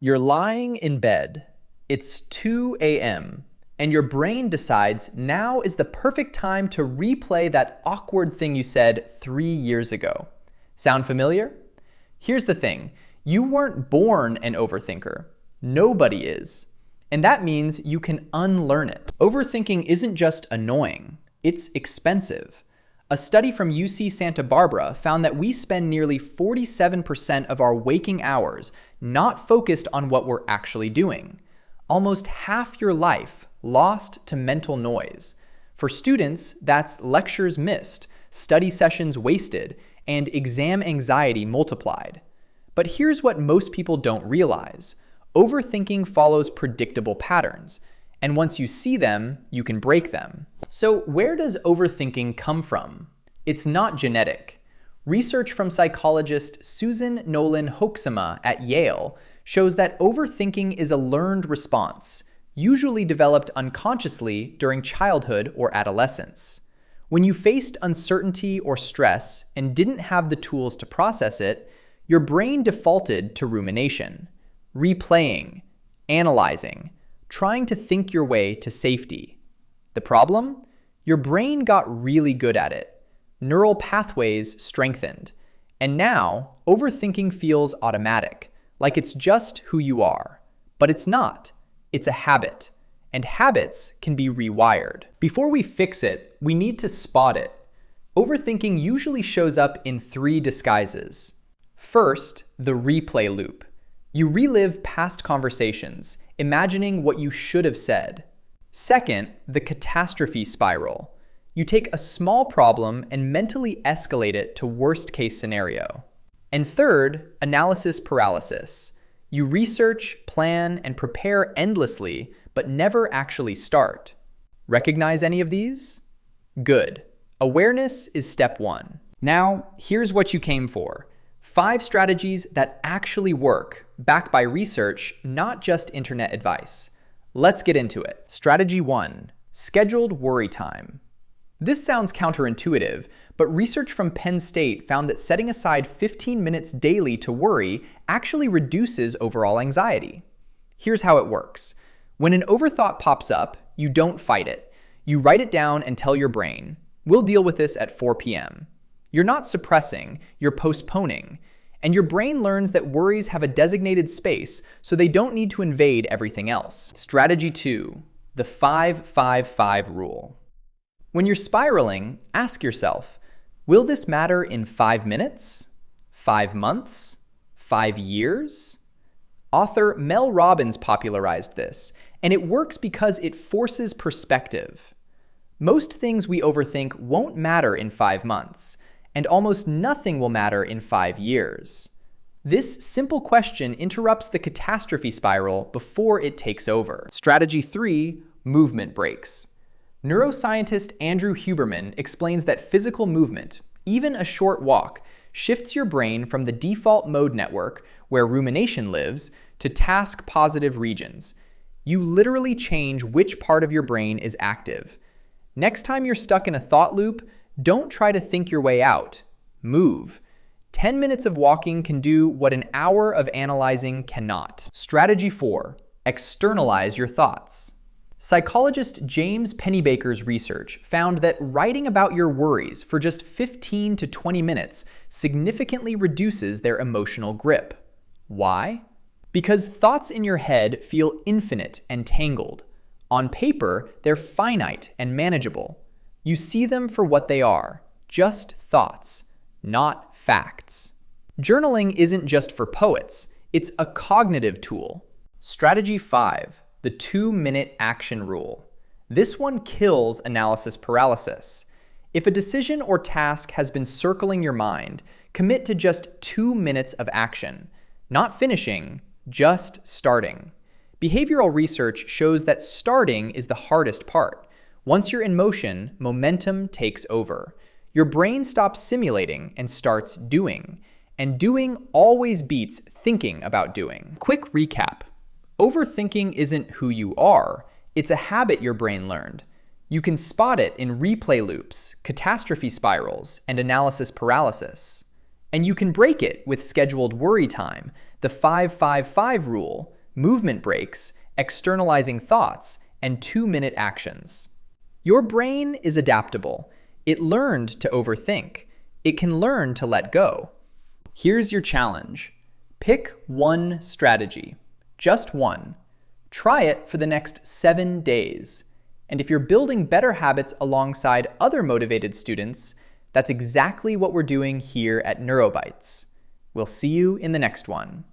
You're lying in bed. It's 2 a.m., and your brain decides now is the perfect time to replay that awkward thing you said 3 years ago. Sound familiar? Here's the thing. You weren't born an overthinker. Nobody is. And that means you can unlearn it. Overthinking isn't just annoying. It's expensive. A study from UC Santa Barbara found that we spend nearly 47% of our waking hours not focused on what we're actually doing. Almost half your life lost to mental noise. For students, that's lectures missed, study sessions wasted, and exam anxiety multiplied. But here's what most people don't realize. Overthinking follows predictable patterns, and once you see them, you can break them. So where does overthinking come from? It's not genetic. Research from psychologist Susan Nolan-Hoeksema at Yale shows that overthinking is a learned response, usually developed unconsciously during childhood or adolescence. When you faced uncertainty or stress and didn't have the tools to process it, your brain defaulted to rumination, replaying, analyzing, trying to think your way to safety. The problem? Your brain got really good at it. Neural pathways strengthened. And now, overthinking feels automatic, like it's just who you are. But it's not. It's a habit. And habits can be rewired. Before we fix it, we need to spot it. Overthinking usually shows up in 3 disguises. First, the replay loop. You relive past conversations, imagining what you should have said. Second, the catastrophe spiral. You take a small problem and mentally escalate it to worst-case scenario. And third, analysis paralysis. You research, plan, and prepare endlessly, but never actually start. Recognize any of these? Good. Awareness is step 1. Now, here's what you came for. 5 strategies that actually work, backed by research, not just internet advice. Let's get into it. Strategy 1, scheduled worry time. This sounds counterintuitive, but research from Penn State found that setting aside 15 minutes daily to worry actually reduces overall anxiety. Here's how it works. When an overthought pops up, you don't fight it. You write it down and tell your brain, "We'll deal with this at 4 p.m. You're not suppressing, you're postponing. And your brain learns that worries have a designated space, so they don't need to invade everything else. Strategy 2, the 5-5-5 rule. When you're spiraling, ask yourself, will this matter in 5 minutes? 5 months? 5 years? Author Mel Robbins popularized this, and it works because it forces perspective. Most things we overthink won't matter in 5 months, and almost nothing will matter in 5 years. This simple question interrupts the catastrophe spiral before it takes over. Strategy 3, movement breaks. Neuroscientist Andrew Huberman explains that physical movement, even a short walk, shifts your brain from the default mode network, where rumination lives, to task-positive regions. You literally change which part of your brain is active. Next time you're stuck in a thought loop, don't try to think your way out. Move. 10 minutes of walking can do what an hour of analyzing cannot. Strategy 4, externalize your thoughts. Psychologist James Pennebaker's research found that writing about your worries for just 15 to 20 minutes significantly reduces their emotional grip. Why? Because thoughts in your head feel infinite and tangled. On paper, they're finite and manageable. You see them for what they are, just thoughts, not facts. Journaling isn't just for poets, it's a cognitive tool. Strategy 5, the 2-minute action rule. This one kills analysis paralysis. If a decision or task has been circling your mind, commit to just 2 minutes of action. Not finishing, just starting. Behavioral research shows that starting is the hardest part. Once you're in motion, momentum takes over. Your brain stops simulating and starts doing. And doing always beats thinking about doing. Quick recap. Overthinking isn't who you are. It's a habit your brain learned. You can spot it in replay loops, catastrophe spirals, and analysis paralysis. And you can break it with scheduled worry time, the 5-5-5 rule, movement breaks, externalizing thoughts, and 2-minute actions. Your brain is adaptable. It learned to overthink. It can learn to let go. Here's your challenge. Pick one strategy, just one. Try it for the next 7 days. And if you're building better habits alongside other motivated students, that's exactly what we're doing here at NeuroBytes. We'll see you in the next one.